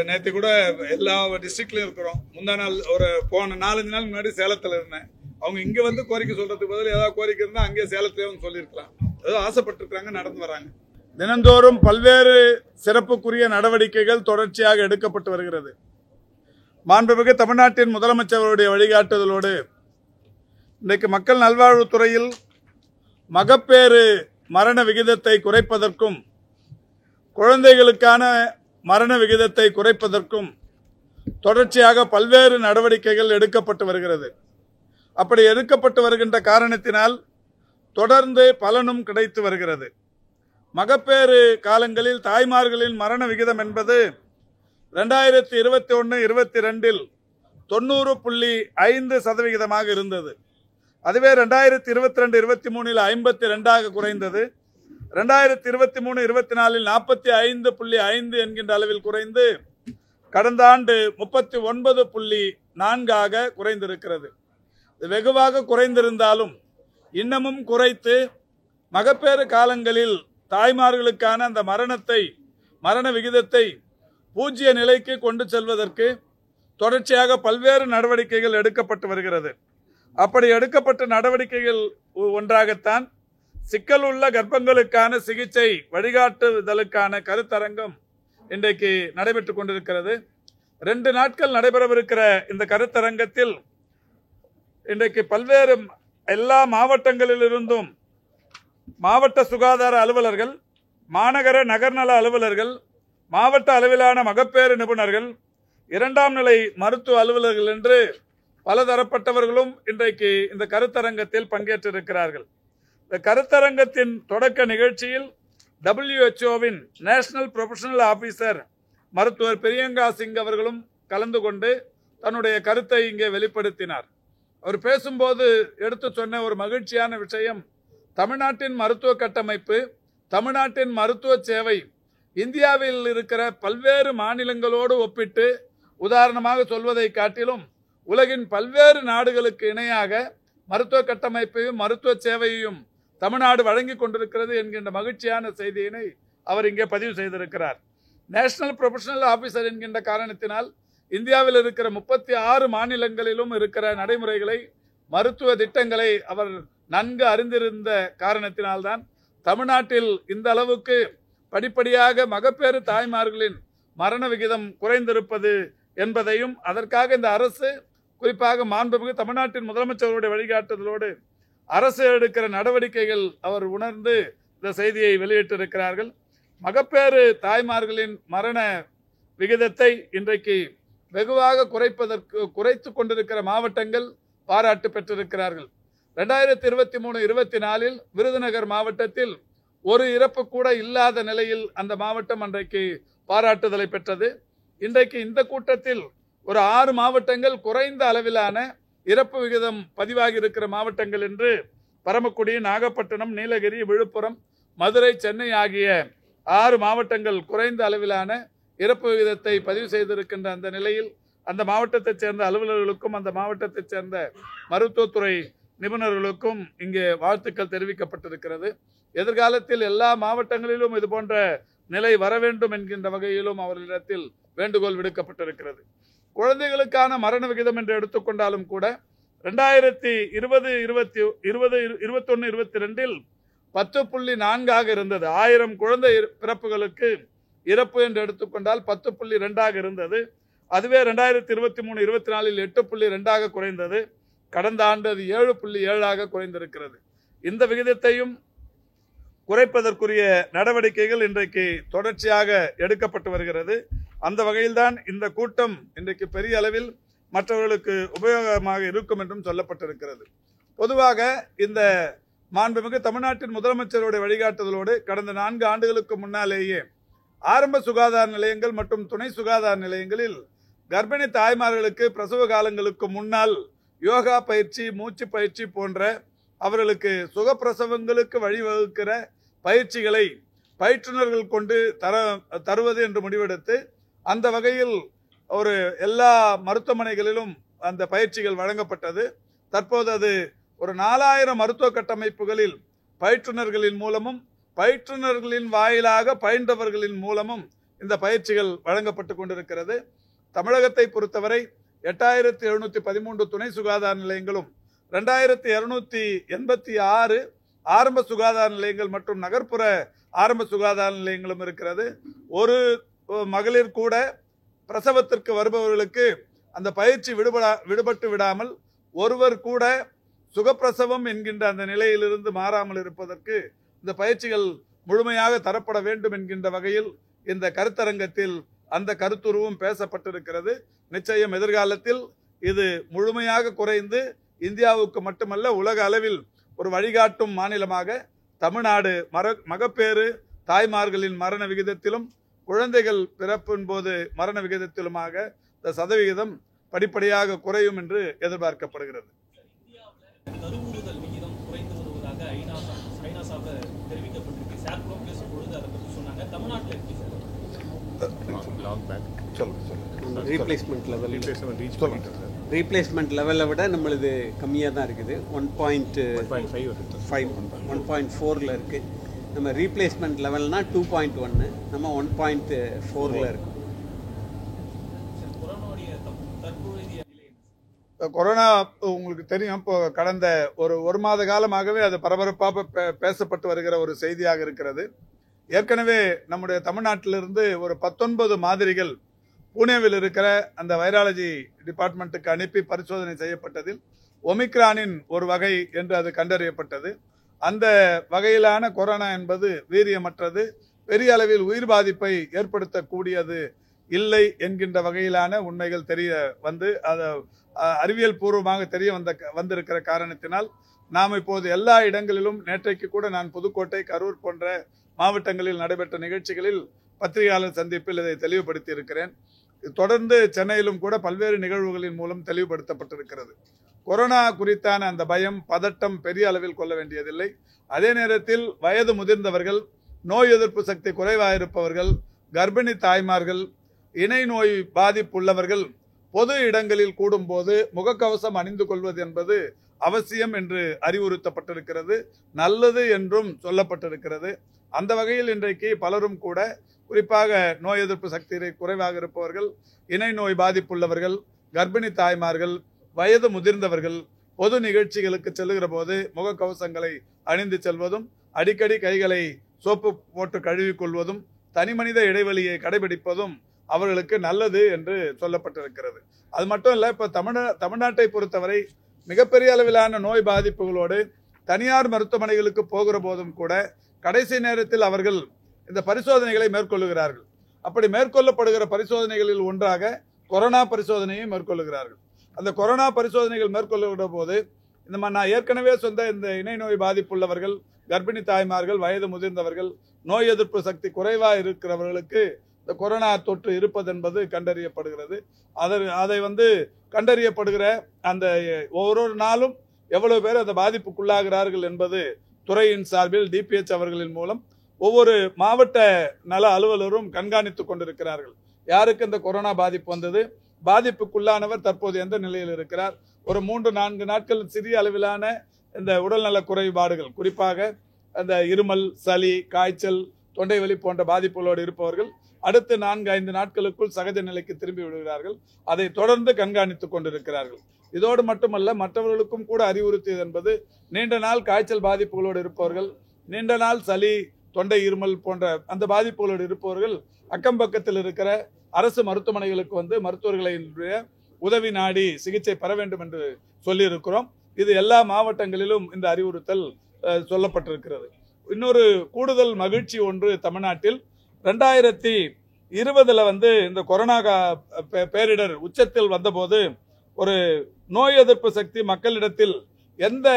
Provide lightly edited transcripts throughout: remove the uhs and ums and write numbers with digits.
நேற்று கூட எல்லா டிஸ்ட்ரிக்ட்லயும் இருக்கிறோம். முந்தா நாள் ஒரு போன 4-5 நாள் முன்னாடி சேலத்துல இருந்தேன். அவங்க இங்க வந்து கோரிக்கை சொல்றதுக்கு பதில் ஏதாவது கோரிக்கை இருந்தா அங்கே சேலத்திலேயே சொல்லியிருக்கலாம். ஏதோ ஆசைப்பட்டிருக்காங்க, நடந்து வராங்க. தினந்தோறும் பல்வேறு சிறப்புக்குரிய நடவடிக்கைகள் தொடர்ச்சியாக எடுக்கப்பட்டு வருகிறது. மாண்புமிகு தமிழ்நாட்டின் முதலமைச்சருடைய வழிகாட்டுதலோடு இன்றைக்கு மக்கள் நல்வாழ்வுத்துறையில் மகப்பேறு மரண விகிதத்தை குறைப்பதற்கும் குழந்தைகளுக்கான மரண விகிதத்தை குறைப்பதற்கும் தொடர்ச்சியாக பல்வேறு நடவடிக்கைகள் எடுக்கப்பட்டு வருகிறது. அப்படி எடுக்கப்பட்டு வருகின்ற காரணத்தினால் தொடர்ந்து பலனும் கிடைத்து வருகிறது. மகப்பேறு காலங்களில் தாய்மார்களின் மரண விகிதம் என்பது 2021-22 90.5% இருந்தது. அதுவே 2022-23 52 குறைந்தது. 2023-24 45.5 என்கின்ற அளவில் குறைந்து கடந்த ஆண்டு 39.4 குறைந்திருக்கிறது. வெகுவாக குறைந்திருந்தாலும் இன்னமும் குறைத்து மகப்பேறு காலங்களில் தாய்மார்களுக்கான அந்த மரண விகிதத்தை பூஜ்ய நிலைக்கு கொண்டு செல்வதற்கு தொடர்ச்சியாக பல்வேறு நடவடிக்கைகள் எடுக்கப்பட்டு வருகிறது. அப்படி எடுக்கப்பட்ட நடவடிக்கைகள் ஒன்றாகத்தான் சிக்கல் உள்ள கர்ப்பங்களுக்கான சிகிச்சை வழிகாட்டுதலுக்கான கருத்தரங்கம் இன்றைக்கு நடைபெற்றுக் கொண்டிருக்கிறது. 2 நாட்கள் நடைபெறவிருக்கிற இந்த கருத்தரங்கத்தில் இன்றைக்கு பல்வேறு எல்லா மாவட்டங்களிலிருந்தும் மாவட்ட சுகாதார அலுவலர்கள், மாநகர நகர்நல அலுவலர்கள், மாவட்ட அளவிலான மகப்பேறு நிபுணர்கள், 2ஆம் நிலை மருத்துவ அலுவலர்கள் என்று பலதரப்பட்டவர்களும் இன்றைக்கு இந்த கருத்தரங்கத்தில் பங்கேற்றிருக்கிறார்கள். இந்த கருத்தரங்கத்தின் தொடக்க நிகழ்ச்சியில் WHO-வின் நேஷனல் ப்ரொஃபஷனல் ஆபீசர் மருத்துவர் பிரியங்கா சிங் அவர்களும் கலந்து கொண்டு தன்னுடைய கருத்தை இங்கே வெளிப்படுத்தினார். அவர் பேசும்போது எடுத்து சொன்ன ஒரு மகிழ்ச்சியான விஷயம், தமிழ்நாட்டின் மருத்துவ கட்டமைப்பு, தமிழ்நாட்டின் மருத்துவ சேவை இந்தியாவில் இருக்கிற பல்வேறு மாநிலங்களோடு ஒப்பிட்டு உதாரணமாக சொல்வதை காட்டிலும் உலகின் பல்வேறு நாடுகளுக்கு இணையாக மருத்துவ கட்டமைப்பையும் மருத்துவ சேவையையும் தமிழ்நாடு வழங்கி கொண்டிருக்கிறது என்கின்ற மகிழ்ச்சியான செய்தியினை அவர் இங்கே பதிவு செய்திருக்கிறார். நேஷனல் ப்ரொஃபஷனல் ஆபீசர் என்கின்ற காரணத்தினால் இந்தியாவில் இருக்கிற 36 மாநிலங்களிலும் இருக்கிற நடைமுறைகளை, மருத்துவ திட்டங்களை அவர் நன்கு அறிந்திருந்த காரணத்தினால்தான் தமிழ்நாட்டில் இந்த அளவுக்கு படிப்படியாக மகப்பேறு தாய்மார்களின் மரண விகிதம் குறைந்திருப்பது என்பதையும், அதற்காக இந்த அரசு குறிப்பாக மாண்புமிகு தமிழ்நாட்டின் முதலமைச்சருடைய வழிகாட்டுதலோடு அரசு எடுக்கிற நடவடிக்கைகள் அவர் உணர்ந்து இந்த செய்தியை வெளியிட்டிருக்கிறார்கள். மகப்பேறு தாய்மார்களின் மரண விகிதத்தை இன்றைக்கு வெகுவாக குறைத்து கொண்டிருக்கிற மாவட்டங்கள் பாராட்டு பெற்றிருக்கிறார்கள். 2023-24 விருதுநகர் மாவட்டத்தில் ஒரு இறப்பு கூட இல்லாத நிலையில் அந்த மாவட்டம் அன்றைக்கு பாராட்டுதலை பெற்றது. இன்றைக்கு இந்த கூட்டத்தில் ஒரு 6 மாவட்டங்கள் குறைந்த அளவிலான இறப்பு விகிதம் பதிவாகி இருக்கிற மாவட்டங்கள் என்று பரமக்குடி, நாகப்பட்டினம், நீலகிரி, விழுப்புரம், மதுரை, சென்னை ஆகிய 6 மாவட்டங்கள் குறைந்த அளவிலான இறப்பு விகிதத்தை பதிவு செய்திருக்கின்ற அந்த நிலையில் அந்த மாவட்டத்தைச் சேர்ந்த அலுவலர்களுக்கும் அந்த மாவட்டத்தைச் சேர்ந்த மருத்துவத்துறை நிபுணர்களுக்கும் இங்கே வாழ்த்துக்கள் தெரிவிக்கப்பட்டிருக்கிறது. எதிர்காலத்தில் எல்லா மாவட்டங்களிலும் இது போன்ற நிலை வர வேண்டும் என்கின்ற வகையிலும் அவர்களிடத்தில் வேண்டுகோள் விடுக்கப்பட்டிருக்கிறது. குழந்தைகளுக்கான மரண விகிதம் என்று எடுத்துக்கொண்டாலும் கூட 2020-21-22 10.4 இருந்தது. 1000 குழந்தை பிறப்புகளுக்கு இறப்பு என்று எடுத்துக்கொண்டால் 10.2 இருந்தது. அதுவே 2023-24 8.2 குறைந்தது. கடந்த ஆண்டு அது 7.7 குறைந்திருக்கிறது. இந்த விகிதத்தையும் குறைப்பதற்குரிய நடவடிக்கைகள் இன்றைக்கு தொடர்ச்சியாக எடுக்கப்பட்டு வருகிறது. அந்த வகையில்தான் இந்த கூட்டம் இன்றைக்கு பெரிய அளவில் மற்றவர்களுக்கு உபயோகமாக இருக்கும் என்றும் சொல்லப்பட்டிருக்கிறது. பொதுவாக இந்த மாண்புமிகு தமிழ்நாட்டின் முதலமைச்சருடைய வழிகாட்டுதலோடு கடந்த 4 ஆண்டுகளுக்கு முன்னாலேயே ஆரம்ப சுகாதார நிலையங்கள் மற்றும் துணை சுகாதார நிலையங்களில் கர்ப்பிணி தாய்மார்களுக்கு பிரசவ காலங்களுக்கு முன்னால் யோகா பயிற்சி, மூச்சு பயிற்சி போன்ற அவர்களுக்கு சுகப்பிரசவங்களுக்கு வழிவகுக்கிற பயிற்சிகளை பயிற்றுனர்கள் கொண்டு தருவது என்று முடிவெடுத்து அந்த வகையில் ஒரு எல்லா மருத்துவமனைகளிலும் அந்த பயிற்சிகள் வழங்கப்பட்டது. தற்போது அது ஒரு 4000 மருத்துவ கட்டமைப்புகளில் பயிற்றுனர்களின் மூலமும் பயிற்றுனர்களின் வாயிலாக பயின்றவர்களின் மூலமும் இந்த பயிற்சிகள் வழங்கப்பட்டு கொண்டிருக்கிறது. தமிழகத்தை பொறுத்தவரை 8713 துணை சுகாதார நிலையங்களும் 2286 ஆரம்ப சுகாதார நிலையங்கள் மற்றும் நகர்ப்புற ஆரம்ப சுகாதார நிலையங்களும் இருக்கிறது. ஒரு மகளிர் கூட பிரசவத்திற்கு வருபவர்களுக்கு அந்த பயிற்சி விடுபட்டு விடாமல் ஒருவர் கூட சுகப்பிரசவம் என்கின்ற அந்த நிலையிலிருந்து மாறாமல் இருப்பதற்கு இந்த பயிற்சிகள் முழுமையாக தரப்பட வேண்டும் என்கின்ற வகையில் இந்த கருத்தரங்கத்தில் அந்த கருத்துருவும் பேசப்பட்டிருக்கிறது. நிச்சயம் எதிர்காலத்தில் இது முழுமையாக குறைந்து இந்தியாவுக்கு மட்டுமல்ல உலக அளவில் ஒரு வழிகாட்டும் மாநிலமாக தமிழ்நாடு மகப்பேறு தாய்மார்களின் மரண விகிதத்திலும் குழந்தைகள் பிறப்பின் போது மரண விகிதத்திலுமாக இந்த சதவிகிதம் படிப்படியாக குறையும் என்று எதிர்பார்க்கப்படுகிறது. ரீப்ளேஸ்மெண்ட் லெவலை விட நம்மளது கம்மியாக தான் இருக்குது. 1.4 இருக்குது. நம்ம ரீப்ளேஸ்மெண்ட் லெவல்னா 2.1, நம்ம 1.4 இருக்கும். கொரோனா உங்களுக்கு தெரியும், இப்போ கடந்த ஒரு மாத காலமாகவே அது பரபரப்பாக பேசப்பட்டு வருகிற ஒரு செய்தியாக இருக்கிறது. ஏற்கனவே நம்முடைய தமிழ்நாட்டிலிருந்து ஒரு 19 மாதிரிகள் புனேவில் இருக்கிற அந்த வைராலஜி டிபார்ட்மெண்ட்டுக்கு அனுப்பி பரிசோதனை செய்யப்பட்டதில் ஒமிக்ரானின் ஒரு வகை என்று அது கண்டறியப்பட்டது. அந்த வகையிலான கொரோனா என்பது வீரியமற்றது, பெரிய அளவில் உயிர் பாதிப்பை ஏற்படுத்தக்கூடியது இல்லை என்கின்ற வகையிலான உண்மைகள் தெரிய வந்து அறிவியல் பூர்வமாக தெரிய வந்திருக்கிற காரணத்தினால் நாம் இப்போது எல்லா இடங்களிலும், நேற்றைக்கு கூட நான் புதுக்கோட்டை, கரூர் போன்ற மாவட்டங்களில் நடைபெற்ற நிகழ்ச்சிகளில் பத்திரிகையாளர் சந்திப்பில் இதை தெளிவுபடுத்தி இருக்கிறேன். தொடர்ந்து சென்னையிலும் கூட பல்வேறு நிகழ்வுகளின் மூலம் தெளிவுபடுத்தப்பட்டிருக்கிறது. கொரோனா குறித்தான அந்த பயம், பதட்டம் பெரிய அளவில் கொள்ள வேண்டியதில்லை. அதே நேரத்தில் வயது முதிர்ந்தவர்கள், நோய் எதிர்ப்பு சக்தி குறைவாக இருப்பவர்கள், கர்ப்பிணி தாய்மார்கள், இணை நோய் பாதிப்புள்ளவர்கள் பொது இடங்களில் கூடும்போது முகக்கவசம் அணிந்து கொள்வது என்பது அவசியம் என்று அறிவுறுத்தப்பட்டிருக்கிறது. நல்லது என்றும் சொல்லப்பட்டிருக்கிறது. அந்த வகையில் இன்றைக்கு பலரும் கூட, குறிப்பாக நோய் எதிர்ப்பு சக்தி குறைவாக இருப்பவர்கள், இணை நோய் பாதிப்புள்ளவர்கள், கர்ப்பிணி தாய்மார்கள், வயது முதிர்ந்தவர்கள் பொது நிகழ்ச்சிகளுக்கு செல்லுகிற போது முகக்கவசங்களை அணிந்து செல்வதும், அடிக்கடி கைகளை சோப்பு போட்டு கழுவிக்கொள்வதும், தனிமனித இடைவெளியை கடைபிடிப்பதும் அவர்களுக்கு நல்லது என்று சொல்லப்பட்டிருக்கிறது. அது மட்டும் இல்ல, இப்ப தமிழ்நாட்டை பொறுத்தவரை மிகப்பெரிய அளவிலான நோய் பாதிப்புகளோடு தனியார் மருத்துவமனைகளுக்கு போகிற போதும் கூட கடைசி நேரத்தில் அவர்கள் இந்த பரிசோதனைகளை மேற்கொள்ளுகிறார்கள். அப்படி மேற்கொள்ளப்படுகிற பரிசோதனைகளில் ஒன்றாக கொரோனா பரிசோதனையை மேற்கொள்ளுகிறார்கள். அந்த கொரோனா பரிசோதனைகள் மேற்கொள்ளுகிற போது நான் ஏற்கனவே சொன்ன இந்த இணை நோய் பாதிப்புள்ளவர்கள், கர்ப்பிணி தாய்மார்கள், வயது முதிர்ந்தவர்கள், நோய் எதிர்ப்பு சக்தி குறைவாக இருக்கிறவர்களுக்கு இந்த கொரோனா தொற்று இருப்பது என்பது கண்டறியப்படுகிறது. அதை கண்டறியப்படுகிற அந்த ஒவ்வொரு நாளும் எவ்வளவு பேர் அந்த பாதிப்புக்குள்ளாகிறார்கள் என்பது துறையின் சார்பில் டிபிஎச் அவர்களின் மூலம் ஒவ்வொரு மாவட்ட நல அலுவலரும் கண்காணித்துக் கொண்டிருக்கிறார்கள். யாருக்கு இந்த கொரோனா பாதிப்பு வந்தது, பாதிப்புக்குள்ளானவர் தற்போது எந்த நிலையில் இருக்கிறார், ஒரு 3-4 நாட்கள் சிறிய அளவிலான இந்த உடல்நல குறைபாடுகள், குறிப்பாக அந்த இருமல், சளி, காய்ச்சல், தொண்டை வலி போன்ற பாதிப்புகளோடு இருப்பவர்கள் அடுத்து 4-5 நாட்களுக்குள் சகஜ நிலைக்கு திரும்பி விடுகிறார்கள். அதை தொடர்ந்து கண்காணித்துக் கொண்டிருக்கிறார்கள். இதோடு மட்டுமல்ல, மற்றவர்களுக்கும் கூட அறிவுறுத்தியது என்பது, நீண்ட நாள் காய்ச்சல் பாதிப்புகளோடு இருப்பவர்கள், நீண்ட நாள் சளி, தொண்டை இருமல் போன்ற அந்த பாதிப்புகளோடு இருப்பவர்கள் அக்கம் பக்கத்தில் இருக்கிற அரசு மருத்துவமனைகளுக்கு மருத்துவர்களினுடைய உதவி நாடி சிகிச்சை பெற வேண்டும் என்று சொல்லியிருக்கிறோம். இது எல்லா மாவட்டங்களிலும் இந்த அறிவுறுத்தல் சொல்லப்பட்டிருக்கிறது. இன்னொரு கூடுதல் மகிழ்ச்சி ஒன்று, தமிழ்நாட்டில் 2020 இந்த கொரோனா பேரிடர் உச்சத்தில் வந்தபோது ஒரு நோய் எதிர்ப்பு சக்தி மக்களிடத்தில் எந்த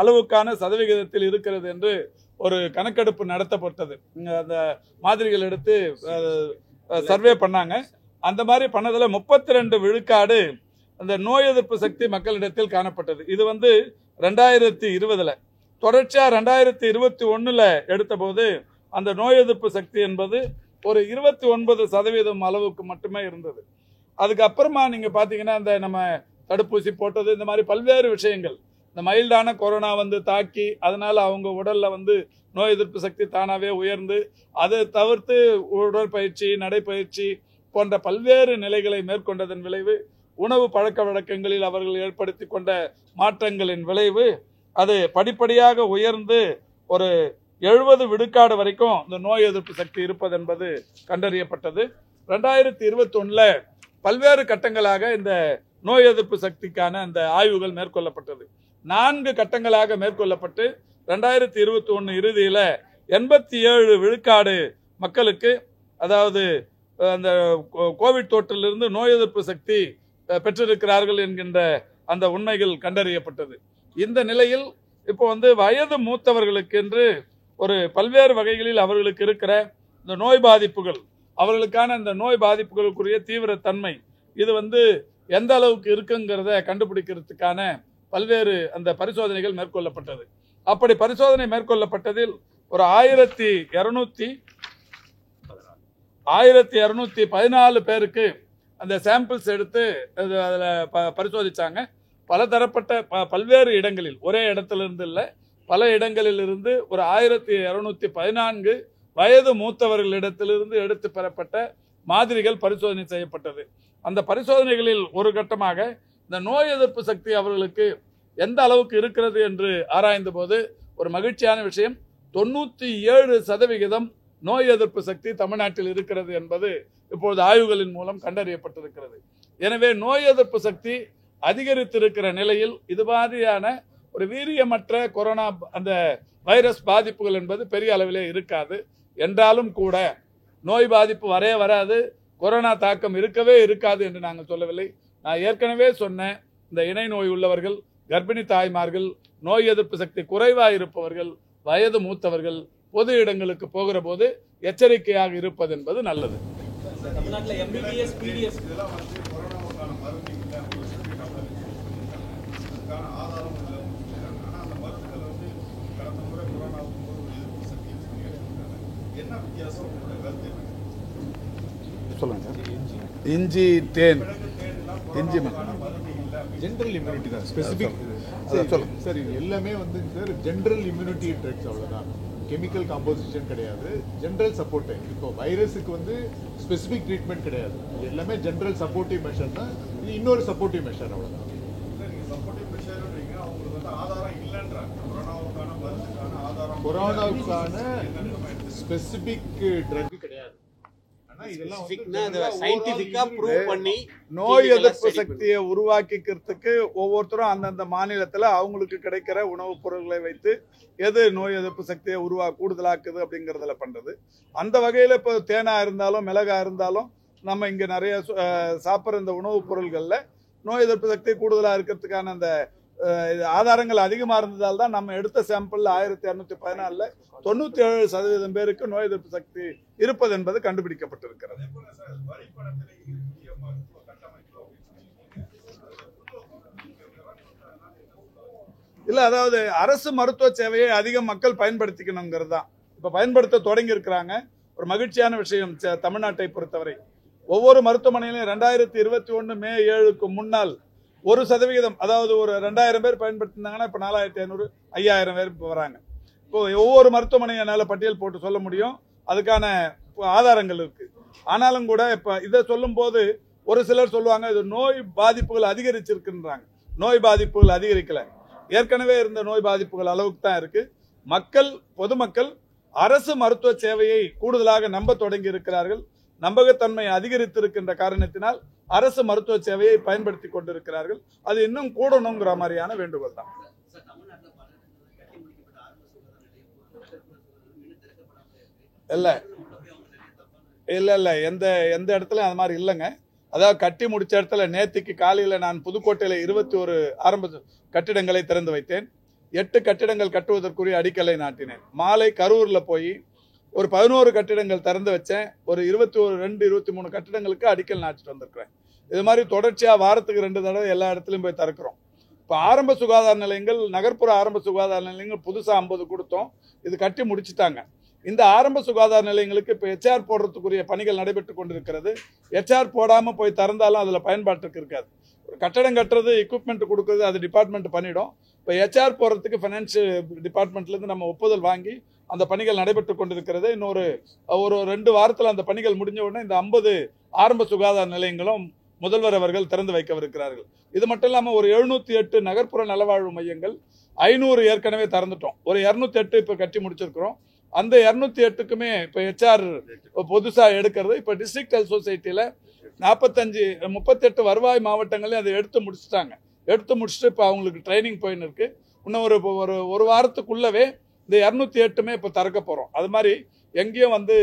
அளவுக்கான சதவிகிதத்தில் இருக்கிறது என்று ஒரு கணக்கெடுப்பு நடத்தப்பட்டது. அந்த மாதிரிகள் எடுத்து சர்வே பண்ணாங்க. அந்த மாதிரி பண்ணதுல 32 விழுக்காடு அந்த நோய் எதிர்ப்பு சக்தி மக்களிடத்தில் காணப்பட்டது. இது 2020 தொடர்ச்சியா 2021 எடுத்த போது அந்த நோய் எதிர்ப்பு சக்தி என்பது ஒரு 29% அளவுக்கு மட்டுமே இருந்தது. அதுக்கப்புறமா நீங்க பாத்தீங்கன்னா, இந்த நம்ம தடுப்பூசி போட்டது, இந்த மாதிரி பல்வேறு விஷயங்கள், இந்த மைல்டான கொரோனா வந்து தாக்கி அதனால அவங்க உடல்ல வந்து நோய் எதிர்ப்பு சக்தி தானாவே உயர்ந்து அதை தவிர்த்து உடற்பயிற்சி நடைப்பயிற்சி போன்ற பல்வேறு நிலைகளை மேற்கொண்டதன் விளைவு உணவு பழக்க வழக்கங்களில் அவர்கள் ஏற்படுத்தி கொண்ட மாற்றங்களின் விளைவு அது படிப்படியாக உயர்ந்து ஒரு 70 விழுக்காடு வரைக்கும் இந்த நோய் எதிர்ப்பு சக்தி இருப்பது என்பது கண்டறியப்பட்டது. 2021 பல்வேறு கட்டங்களாக இந்த நோய் எதிர்ப்பு சக்திக்கான அந்த ஆய்வுகள் மேற்கொள்ளப்பட்டது. 4 கட்டங்களாக மேற்கொள்ளப்பட்டு 2021 இறுதியில 87 விழுக்காடு மக்களுக்கு, அதாவது அந்த கோவிட் தொற்றிலிருந்து நோய் எதிர்ப்பு சக்தி பெற்றிருக்கிறார்கள் என்கின்ற அந்த உண்மைகள் கண்டறியப்பட்டது. இந்த நிலையில் இப்போ வந்து வயது மூத்தவர்களுக்கு என்று ஒரு பல்வேறு வகைகளில் அவர்களுக்கு இருக்கிற இந்த நோய் பாதிப்புகள், அவர்களுக்கான இந்த நோய் பாதிப்புகளுக்குரிய தீவிரத்தன்மை இது வந்து எந்த அளவுக்கு இருக்குங்கிறத கண்டுபிடிக்கிறதுக்கான பல்வேறு அந்த பரிசோதனைகள் மேற்கொள்ளப்பட்டது. அப்படி பரிசோதனை மேற்கொள்ளப்பட்டதில் ஒரு 1214 பேருக்கு அந்த சாம்பிள்ஸ் எடுத்து அதில் பரிசோதிச்சாங்க. பலதரப்பட்ட பல்வேறு இடங்களில், ஒரே இடத்திலிருந்து இல்லை, பல இடங்களில் இருந்து ஒரு 1214 வயது மூத்தவர்களிடத்திலிருந்து எடுத்து பெறப்பட்ட மாதிரிகள் பரிசோதனை செய்யப்பட்டது. அந்த பரிசோதனைகளில் ஒரு கட்டமாக இந்த நோய் எதிர்ப்பு சக்தி அவர்களுக்கு எந்த அளவுக்கு இருக்கிறது என்று ஆராய்ந்த போது ஒரு மகிழ்ச்சியான விஷயம், 97% நோய் எதிர்ப்பு சக்தி தமிழ்நாட்டில் இருக்கிறது என்பது இப்பொழுது ஆய்வுகளின் மூலம் கண்டறியப்பட்டிருக்கிறது. எனவே நோய் எதிர்ப்பு சக்தி அதிகரித்திருக்கிற நிலையில் இது மாதிரியான ஒரு வீரியமற்ற கொரோனா அந்த வைரஸ் பாதிப்புகள் என்பது பெரிய அளவிலே இருக்காது. என்றாலும் கூட நோய் பாதிப்பு வராது, கொரோனா தாக்கம் இருக்கவே இருக்காது என்று நாங்கள் சொல்லவில்லை. நான் ஏற்கனவே சொன்னேன், இந்த இணை நோய் உள்ளவர்கள், கர்ப்பிணி தாய்மார்கள், நோய் எதிர்ப்பு சக்தி குறைவாக இருப்பவர்கள், வயது மூத்தவர்கள் பொது இடங்களுக்கு போகிற போது எச்சரிக்கையாக இருப்பது என்பது நல்லது. சொல்லுங்க. இஞ்சி தேன் இஞ்சி ஜெனரல் இம்யூனிட்டி தான், ஸ்பெசிபிக் சொல்லுங்க சார். இது எல்லாமே வந்து சார் ஜெனரல் இம்யூனிட்டி ட்ரக்ஸ், அவ்வளோதான். கெமிக்கல் காம்போசிஷன் கிடையாது, ஜெனரல் சப்போர்ட். இப்போ வைரஸுக்கு வந்து ஸ்பெசிபிக் ட்ரீட்மெண்ட் கிடையாது, எல்லாமே ஜெனரல் சப்போர்ட்டிவ் மெஷர் தான். இது இன்னொரு சப்போர்ட்டிவ் மெஷர், அவ்வளோதான். கொரோனாவுக்கான ஸ்பெசிபிக் ட்ரக் கிடையாது. நோய் எதிர்ப்பு சக்தியை உருவாக்கிக்கிறதுக்கு ஒவ்வொருத்தரும் அந்தந்த மாநிலத்தில் அவங்களுக்கு கிடைக்கிற உணவுப் பொருட்களை வைத்து எது நோய் எதிர்ப்பு சக்தியை கூடுதலாக்குது அப்படிங்கிறதுல பண்றது. அந்த வகையில் இப்போ தேனா இருந்தாலும் மிளகா இருந்தாலும் நம்ம இங்கே நிறைய சாப்பிட்ற இந்த உணவுப் பொருள்களில் நோய் எதிர்ப்பு சக்தி கூடுதலாக இருக்கிறதுக்கான அந்த ஆதாரங்கள் அதிகமாக இருந்ததால் தான் நம்ம எடுத்த சாம்பிள் 1214 97% பேருக்கு நோய் எதிர்ப்பு சக்தி இருப்பது என்பது கண்டுபிடிக்கப்பட்டிருக்கிறது. இல்ல, அதாவது அரசு மருத்துவ சேவையை அதிக மக்கள் பயன்படுத்திக்கணுங்கிறது தான் இப்ப பயன்படுத்த தொடங்கி இருக்கிறாங்க. ஒரு மகிழ்ச்சியான விஷயம் தமிழ்நாட்டை பொறுத்தவரை. ஒவ்வொரு மருத்துவமனையிலும் 2021 மே 7க்கு முன்னால் 1%, அதாவது ஒரு 2000 பேர் பயன்படுத்தினாங்கன்னா இப்ப 4500 5000 பேர் வராங்க. இப்போ ஒவ்வொரு மருத்துவமனையும் என்னால் பட்டியல் போட்டு சொல்ல முடியும், அதுக்கான ஆதாரங்கள் இருக்கு. ஆனாலும் கூட இப்ப இதை சொல்லும் போது ஒரு சிலர் சொல்லுவாங்க இது நோய் பாதிப்புகள் அதிகரிச்சிருக்குன்றாங்க. நோய் பாதிப்புகள் அதிகரிக்கல, ஏற்கனவே இருந்த நோய் பாதிப்புகள் அளவுக்கு தான் இருக்கு. பொதுமக்கள் அரசு மருத்துவ சேவையை கூடுதலாக நம்ப தொடங்கி இருக்கிறார்கள். நம்பகத்தன்மை அதிகரித்திருக்கின்ற காரணத்தினால் அரசு மருத்துவ சேவையை பயன்படுத்தி கொண்டிருக்கிறார்கள். அது இன்னும் கூடணுங்கிற மாதிரியான வேண்டுகோள் தான். இல்ல எந்த இடத்துல அந்த மாதிரி இல்லைங்க. அதாவது கட்டி முடிச்ச இடத்துல நேத்திக்கு காலையில் நான் புதுக்கோட்டையில் 21 ஆரம்ப கட்டிடங்களை திறந்து வைத்தேன். 8 கட்டிடங்கள் கட்டுவதற்குரிய அடிக்கலை நாட்டினேன். மாலை கரூர்ல போய் ஒரு 11 கட்டிடங்கள் திறந்து வச்சேன். ஒரு 23 கட்டிடங்களுக்கு அடிக்கல் நாட்டிட்டு வந்திருக்கிறேன். இது மாதிரி தொடர்ச்சியா வாரத்துக்கு 2 தடவை எல்லா இடத்துலையும் போய் திறக்கிறோம். இப்போ ஆரம்ப சுகாதார நிலையங்கள், நகர்ப்புற ஆரம்ப சுகாதார நிலையங்கள் புதுசா 50 கொடுத்தோம். இது கட்டி முடிச்சுட்டாங்க. இந்த ஆரம்ப சுகாதார நிலையங்களுக்கு இப்போ ஹெச்ஆர் போடுறதுக்குரிய பணிகள் நடைபெற்று கொண்டிருக்கிறது. ஹெச்ஆர் போடாமல் போய் திறந்தாலும் அதில் பயன்பாட்டுக்கு இருக்காது. ஒரு கட்டடம் கட்டுறது, எக்யூப்மெண்ட் கொடுக்குறது அது டிபார்ட்மெண்ட் பண்ணிடும். இப்போ ஹெச்ஆர் போடுறதுக்கு ஃபைனான்ஸ் டிபார்ட்மெண்ட்லேருந்து நம்ம ஒப்புதல் வாங்கி அந்த பணிகள் நடைபெற்று கொண்டிருக்கிறது. இன்னொரு 2 வாரத்தில் அந்த பணிகள் முடிஞ்ச உடனே இந்த 50 ஆரம்ப சுகாதார நிலையங்களும் முதல்வர் அவர்கள் திறந்து வைக்கவிருக்கிறார்கள். இது மட்டும் இல்லாமல் ஒரு 708 நகர்ப்புற நலவாழ்வு மையங்கள், 500 ஏற்கனவே திறந்துட்டோம். ஒரு 208 இப்போ கட்டி முடிச்சிருக்கிறோம். அந்த 208க்குமே இப்போ ஹெச்ஆர் புதுசாக எடுக்கிறது. இப்போ டிஸ்ட்ரிக்ட் ஹெல்த் சொசைட்டியில் 38 வருவாய் மாவட்டங்களையும் அதை எடுத்து முடிச்சுட்டாங்க. எடுத்து முடிச்சுட்டு இப்போ அவங்களுக்கு ட்ரைனிங் போயின்னு இருக்கு. இன்னும் ஒரு வாரத்துக்குள்ளவே இந்த 208மே இப்போ திறக்க போகிறோம். அது மாதிரி எங்கேயும் வந்து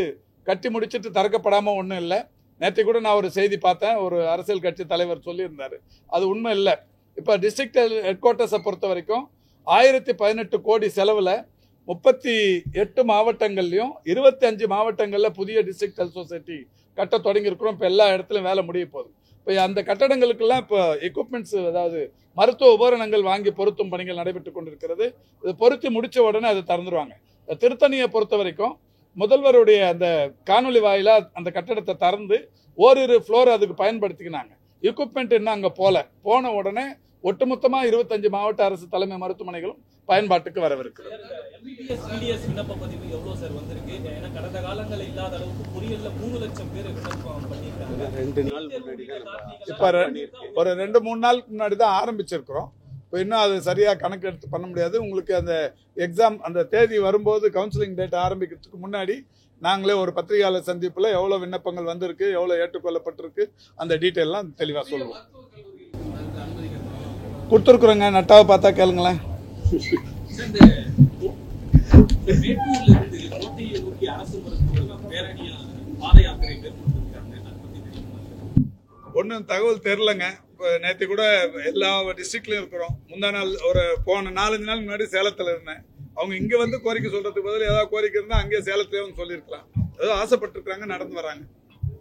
கட்டி முடிச்சுட்டு திறக்கப்படாமல் ஒன்றும் இல்லை. நேற்று கூட நான் ஒரு செய்தி பார்த்தேன், ஒரு அரசியல் கட்சி தலைவர் சொல்லியிருந்தார். அது உண்மை இல்லை. இப்போ டிஸ்ட்ரிக்ட் ஹெட் குவார்ட்டர்ஸை பொறுத்த வரைக்கும் 1018 கோடி செலவில் 38 மாவட்டங்கள்லையும் 25 மாவட்டங்களில் புதிய டிஸ்ட்ரிக்ட் ஹெல்த் சொசைட்டி கட்ட தொடங்கியிருக்கிறோம். இப்போ எல்லா இடத்துலையும் வேலை முடிய போகுது. இப்போ அந்த கட்டடங்களுக்கெல்லாம் இப்போ எக்யூப்மெண்ட்ஸ், அதாவது மருத்துவ உபகரணங்கள் வாங்கி பொருத்தும் பணிகள் நடைபெற்று கொண்டிருக்கிறது. இது பொருத்தி முடித்த உடனே அதை திறந்துருவாங்க. திருத்தணியை பொறுத்த வரைக்கும் முதல்வருடைய அந்த காணொலி வாயிலா அந்த கட்டடத்தை திறந்து ஓரிரு ஃப்ளோர் அதுக்கு பயன்படுத்திக்கினாங்க. எக்யூப்மெண்ட் இன்னும் அங்கே போன உடனே ஒட்டுமொத்தமாக 25 மாவட்ட அரசு தலைமை மருத்துவமனைகளும் பயன்பாட்டுக்கு வரவிருக்கிறது. கடந்த காலங்களில் இல்லாத அளவுக்கு பொறியியல்ல 3 லட்சம் பேர் விண்ணப்பம் பண்ணியிருக்காங்க. இப்போ ஒரு 2-3 நாளுக்கு முன்னாடி தான் ஆரம்பிச்சிருக்கிறோம். இப்போ இன்னும் அது சரியாக கணக்கு எடுத்து பண்ண முடியாது. உங்களுக்கு அந்த எக்ஸாம் அந்த தேதி வரும்போது, கவுன்சிலிங் டேட் ஆரம்பிக்கிறதுக்கு முன்னாடி நாங்களே ஒரு பத்திரிகையாளர் சந்திப்பில் எவ்வளோ விண்ணப்பங்கள் வந்திருக்கு, எவ்வளோ ஏற்றுக்கொள்ளப்பட்டிருக்கு, அந்த டீட்டெயிலாம் தெளிவாக சொல்லுவோம். கொடுத்துருக்குறோங்க, நட்டாவை பார்த்தா கேளுங்களேன். ஒன்றும் தகவல் தெரிலங்க. இப்போ நேற்று கூட எல்லா டிஸ்ட்ரிக்ட்லையும் இருக்கிறோம். முந்தா நாள் போன 4-5 நாள் முன்னாடி சேலத்தில் இருந்தேன். அவங்க இங்கே வந்து கோரிக்கை சொல்றதுக்கு பதில் ஏதாவது கோரிக்கை இருந்தால் அங்கேயே சேலத்திலே வந்து சொல்லியிருக்கலாம். ஏதோ ஆசைப்பட்டிருக்கிறாங்க, நடந்து வராங்க.